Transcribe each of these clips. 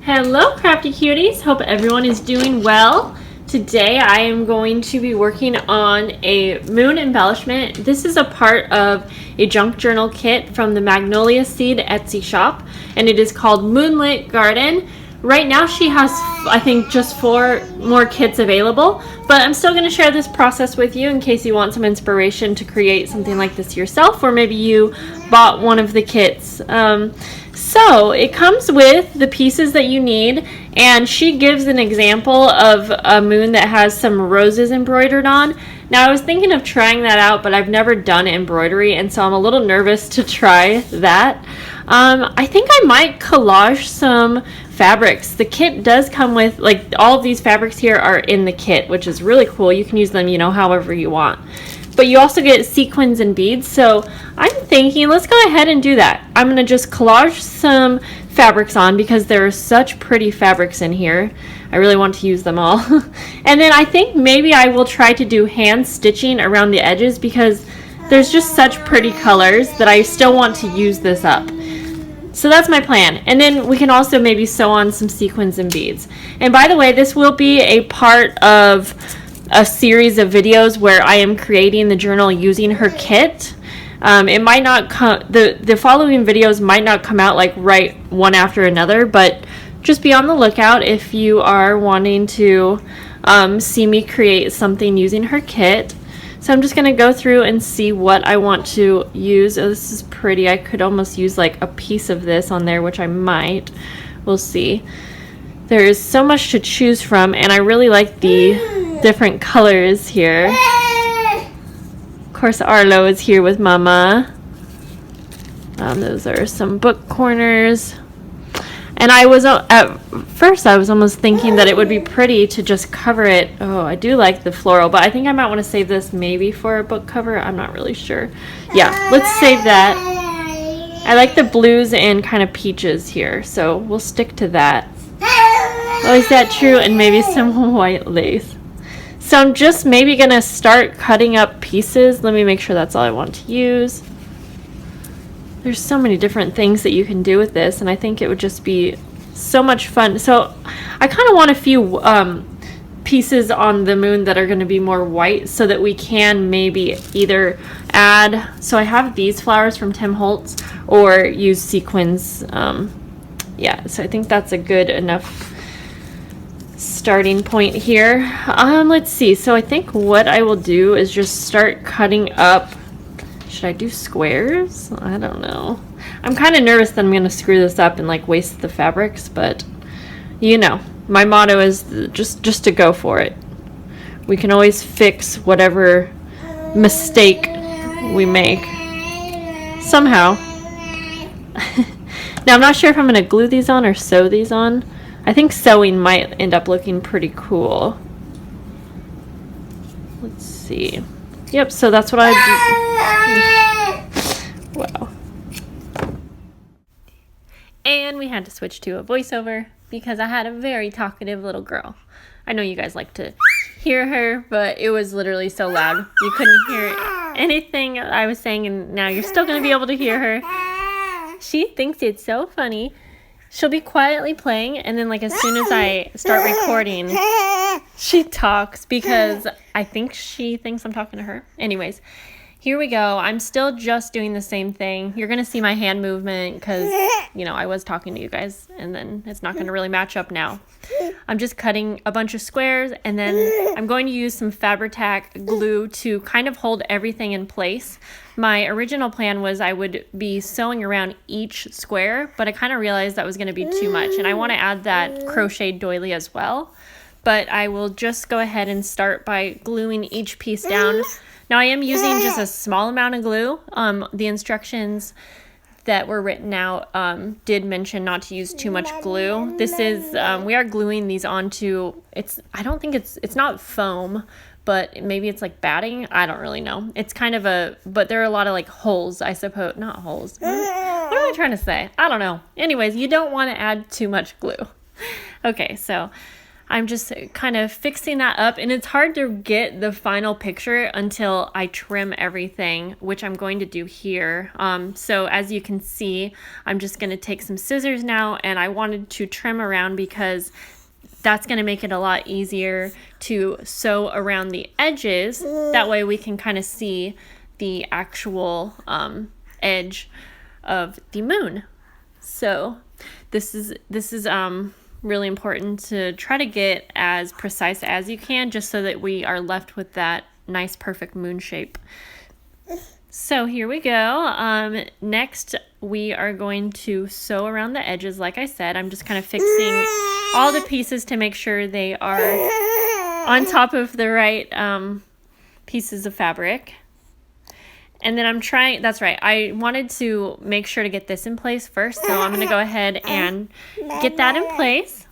Hello crafty cuties, hope everyone is doing well. Today I am going to be working on a moon embellishment. This is a part of a junk journal kit from the Magnolia Seed Etsy shop, and it is called Moonlit Garden. Right now she has, I think, just 4 more kits available, but I'm still going to share this process with you in case you want some inspiration to create something like this yourself, or maybe you bought one of the kits. So it comes with the pieces that you need, and she gives an example of a moon that has some roses embroidered on. Now I was thinking of trying that out, but I've never done embroidery, and so I'm a little nervous to try that. I think I might collage some fabrics. The kit does come with, like, all of these fabrics here are in the kit, which is really cool. You can use them, however you want. But you also get sequins and beads, so I'm thinking let's go ahead and do that. I'm going to just collage some fabrics on because there are such pretty fabrics in here. I really want to use them all. And then I think maybe I will try to do hand stitching around the edges because there's just such pretty colors that I still want to use this up. So that's my plan. And then we can also maybe sew on some sequins and beads. And by the way, this will be a part of a series of videos where I am creating the journal using her kit. It might not come, the following videos might not come out like right one after another, but just be on the lookout if you are wanting to see me create something using her kit. So I'm just going to go through and see what I want to use. Oh, this is pretty. I could almost use like a piece of this on there, which I might. We'll see. There is so much to choose from, and I really like the different colors here. Of course, Arlo is here with Mama. Those are some book corners. And I was, at first, I was almost thinking that it would be pretty to just cover it. Oh, I do like the floral, but I think I might want to save this maybe for a book cover. I'm not really sure. Yeah, let's save that. I like the blues and kind of peaches here, so we'll stick to that. Oh, is that true? And maybe some white lace. So I'm just maybe going to start cutting up pieces. Let me make sure that's all I want to use. There's so many different things that you can do with this, and I think it would just be so much fun. So I kind of want a few pieces on the moon that are going to be more white so that we can maybe either add, so I have these flowers from Tim Holtz, or use sequins. Yeah, so I think that's a good enough starting point here. Let's see. So I think what I will do is just start cutting up. Should I do squares? I don't know. I'm kind of nervous that I'm going to screw this up and like waste the fabrics, but my motto is just to go for it. We can always fix whatever mistake we make somehow. Now I'm not sure if I'm going to glue these on or sew these on. I think sewing might end up looking pretty cool. Let's see. Yep, so that's what I do. Wow. And we had to switch to a voiceover because I had a very talkative little girl. I know you guys like to hear her, but it was literally so loud. You couldn't hear anything I was saying, and now you're still going to be able to hear her. She thinks it's so funny. She'll be quietly playing, and then like as soon as I start recording, she talks because I think she thinks I'm talking to her. Anyways, here we go. I'm still just doing the same thing. You're going to see my hand movement because, I was talking to you guys, and then it's not going to really match up now. I'm just cutting a bunch of squares, and then I'm going to use some Fabri-Tac glue to kind of hold everything in place. My original plan was I would be sewing around each square, but I kind of realized that was going to be too much, and I want to add that crocheted doily as well. But I will just go ahead and start by gluing each piece down. Now I am using just a small amount of glue. The instructions that were written out did mention not to use too much glue. This is, we are gluing these onto, I don't think it's not foam, but maybe it's like batting. I don't really know. It's kind of but there are a lot of like holes, I suppose. Not holes. What am I trying to say? I don't know. Anyways, you don't want to add too much glue. Okay, so I'm just kind of fixing that up, and it's hard to get the final picture until I trim everything, which I'm going to do here. So as you can see, I'm just going to take some scissors now, and I wanted to trim around because that's going to make it a lot easier to sew around the edges. That way we can kind of see the actual edge of the moon. So this is really important to try to get as precise as you can, just so that we are left with that nice perfect moon shape. So here we go. Next we are going to sew around the edges. Like I said, I'm just kind of fixing all the pieces to make sure they are on top of the right pieces of fabric. And then I'm trying, that's right, I wanted to make sure to get this in place first, so I'm going to go ahead and get that in place,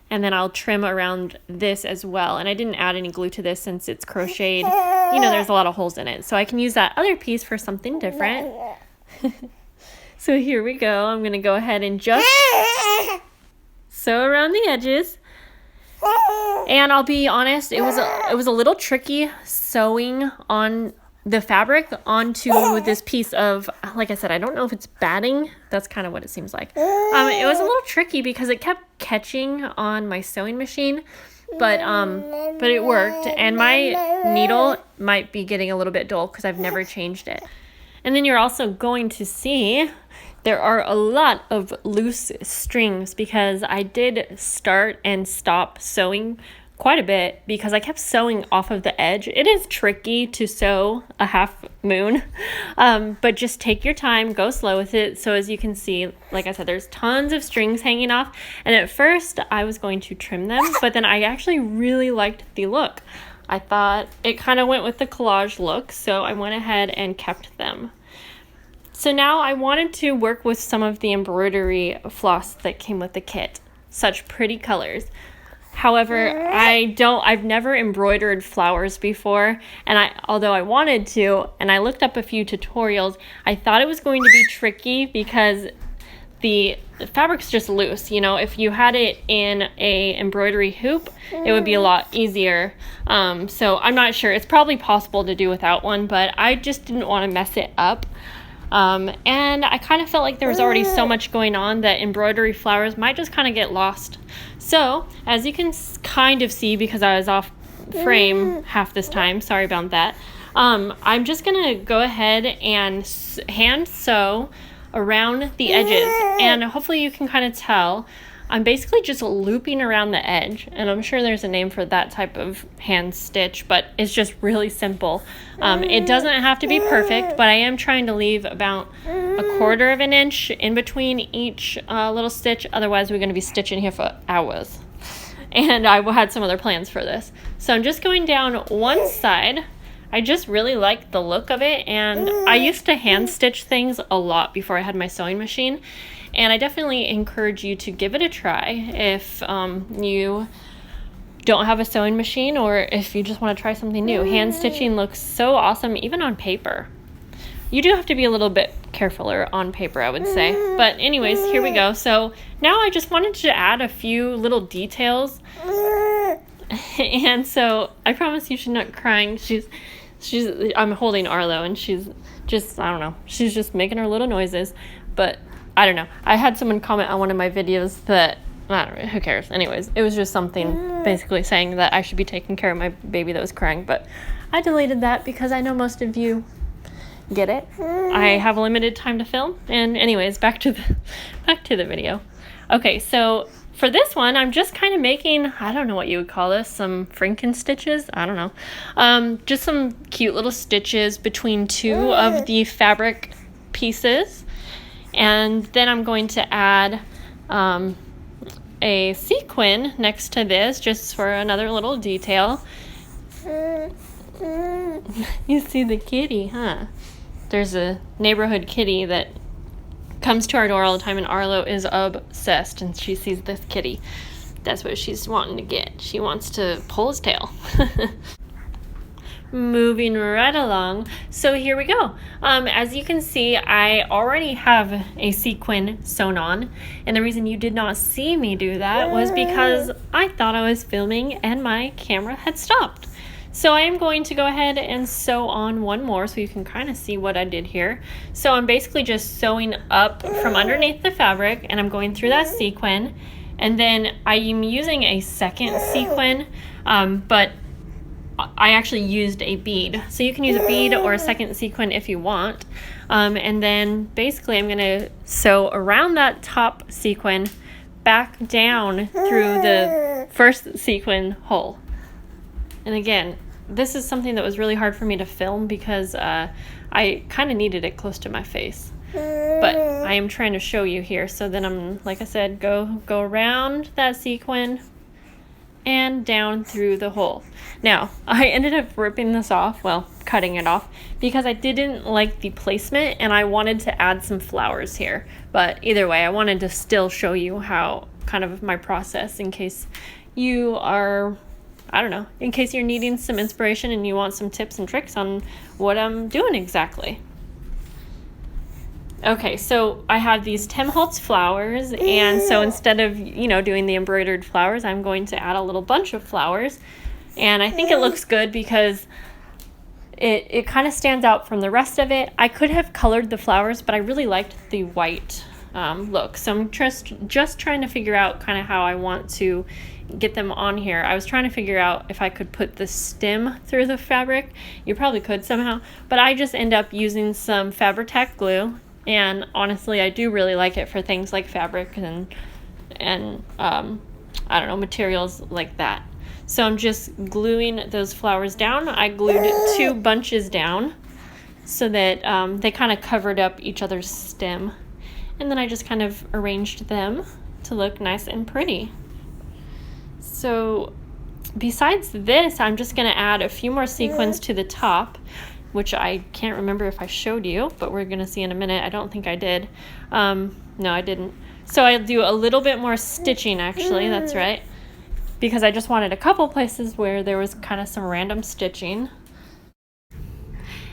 and then I'll trim around this as well. And I didn't add any glue to this since it's crocheted. You know, there's a lot of holes in it, so I can use that other piece for something different. So here we go. I'm going to go ahead and just sew around the edges. And I'll be honest, it was a little tricky sewing on the fabric onto this piece of, like I said, I don't know if it's batting. That's kind of what it seems like. It was a little tricky because it kept catching on my sewing machine, but it worked. And my needle might be getting a little bit dull because I've never changed it. And then you're also going to see there are a lot of loose strings because I did start and stop sewing quite a bit because I kept sewing off of the edge. It is tricky to sew a half moon, but just take your time, go slow with it. So as you can see, like I said, there's tons of strings hanging off, and at first I was going to trim them, but then I actually really liked the look. I thought it kind of went with the collage look, so I went ahead and kept them. So now I wanted to work with some of the embroidery floss that came with the kit. Such pretty colors. However, I've never embroidered flowers before, and although I wanted to, and I looked up a few tutorials, I thought it was going to be tricky because the fabric's just loose. You know, if you had it in a embroidery hoop, it would be a lot easier. So I'm not sure. It's probably possible to do without one, but I just didn't want to mess it up. And I kind of felt like there was already so much going on that embroidery flowers might just kind of get lost. So, as you can kind of see, because I was off frame half this time, sorry about that, I'm just going to go ahead and hand sew around the edges. And hopefully you can kind of tell, I'm basically just looping around the edge, and I'm sure there's a name for that type of hand stitch, but it's just really simple. It doesn't have to be perfect, but I am trying to leave about 1/4 of an inch in between each little stitch. Otherwise we're going to be stitching here for hours, and I had some other plans for this. So I'm just going down one side. I just really like the look of it, and I used to hand stitch things a lot before I had my sewing machine. And I definitely encourage you to give it a try if you don't have a sewing machine, or if you just want to try something new. Hand stitching looks so awesome, even on paper. You do have to be a little bit carefuler on paper, I would say. But anyways, here we go. So now I just wanted to add a few little details. And so I promise you she's not crying. I'm holding Arlo, and she's just, I don't know, she's just making her little noises. But I don't know. I had someone comment on one of my videos that, I don't know, who cares? Anyways, it was just something basically saying that I should be taking care of my baby that was crying, but I deleted that because I know most of you get it. I have a limited time to film, and anyways, back to the video. Okay, so for this one, I'm just kind of making, I don't know what you would call this, some Franken stitches? I don't know. Just some cute little stitches between two of the fabric pieces. And then I'm going to add a sequin next to this, just for another little detail. You see the kitty, huh? There's a neighborhood kitty that comes to our door all the time, and Arlo is obsessed, and she sees this kitty. That's what she's wanting to get. She wants to pull his tail. moving right along. So here we go. As you can see, I already have a sequin sewn on, and the reason you did not see me do that was because I thought I was filming and my camera had stopped. So I am going to go ahead and sew on one more so you can kind of see what I did here. So I'm basically just sewing up from underneath the fabric, and I'm going through that sequin, and then I am using a second sequin, but I actually used a bead. So you can use a bead or a second sequin if you want. And then basically I'm going to sew around that top sequin back down through the first sequin hole. And again, this is something that was really hard for me to film because I kind of needed it close to my face. But I am trying to show you here. So then I'm, like I said, go around that sequin and down through the hole. Now, I ended up ripping this off, well, cutting it off, because I didn't like the placement and I wanted to add some flowers here. But either way, I wanted to still show you how kind of my process in case you are, I don't know, in case you're needing some inspiration and you want some tips and tricks on what I'm doing exactly. Okay, so I have these Tim Holtz flowers, and so instead of, doing the embroidered flowers, I'm going to add a little bunch of flowers. And I think it looks good because it kind of stands out from the rest of it. I could have colored the flowers, but I really liked the white look. So I'm just trying to figure out kind of how I want to get them on here. I was trying to figure out if I could put the stem through the fabric. You probably could somehow, but I just end up using some Fabri-Tac glue. And honestly, I do really like it for things like fabric and I don't know, materials like that. So I'm just gluing those flowers down. I glued 2 bunches down so that they kind of covered up each other's stem. And then I just kind of arranged them to look nice and pretty. So besides this, I'm just going to add a few more sequins to the top, which I can't remember if I showed you, but we're going to see in a minute. I don't think I did. No, I didn't. So I'll do a little bit more stitching, actually. That's right. Because I just wanted a couple places where there was kind of some random stitching.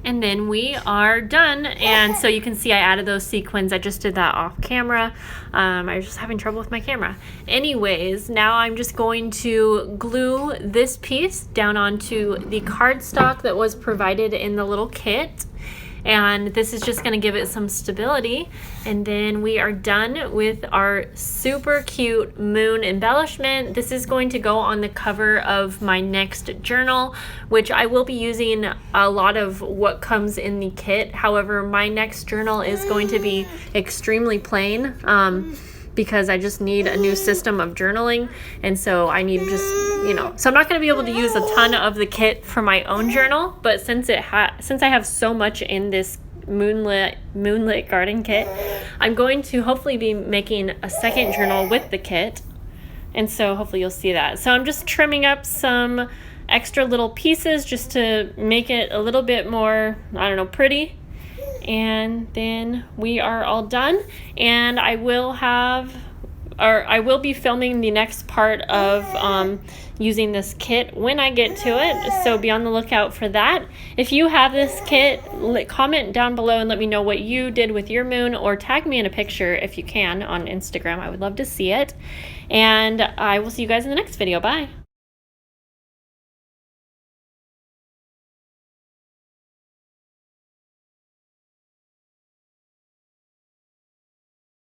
And then we are done. And so you can see I added those sequins. I just did that off camera. I was just having trouble with my camera. Anyways, now I'm just going to glue this piece down onto the cardstock that was provided in the little kit. And this is just going to give it some stability. And then we are done with our super cute moon embellishment. This is going to go on the cover of my next journal, which I will be using a lot of what comes in the kit. However, my next journal is going to be extremely plain because I just need a new system of journaling. And so I need just, so I'm not going to be able to use a ton of the kit for my own journal, but since I have so much in this Moonlit garden kit, I'm going to hopefully be making a second journal with the kit. And so hopefully you'll see that. So I'm just trimming up some extra little pieces just to make it a little bit more, I don't know, pretty. And then we are all done, and I will be filming the next part of using this kit when I get to it, so be on the lookout for that. If you have this kit, comment down below and let me know what you did with your moon, or tag me in a picture if you can on Instagram. I would love to see it, and I will see you guys in the next video. Bye.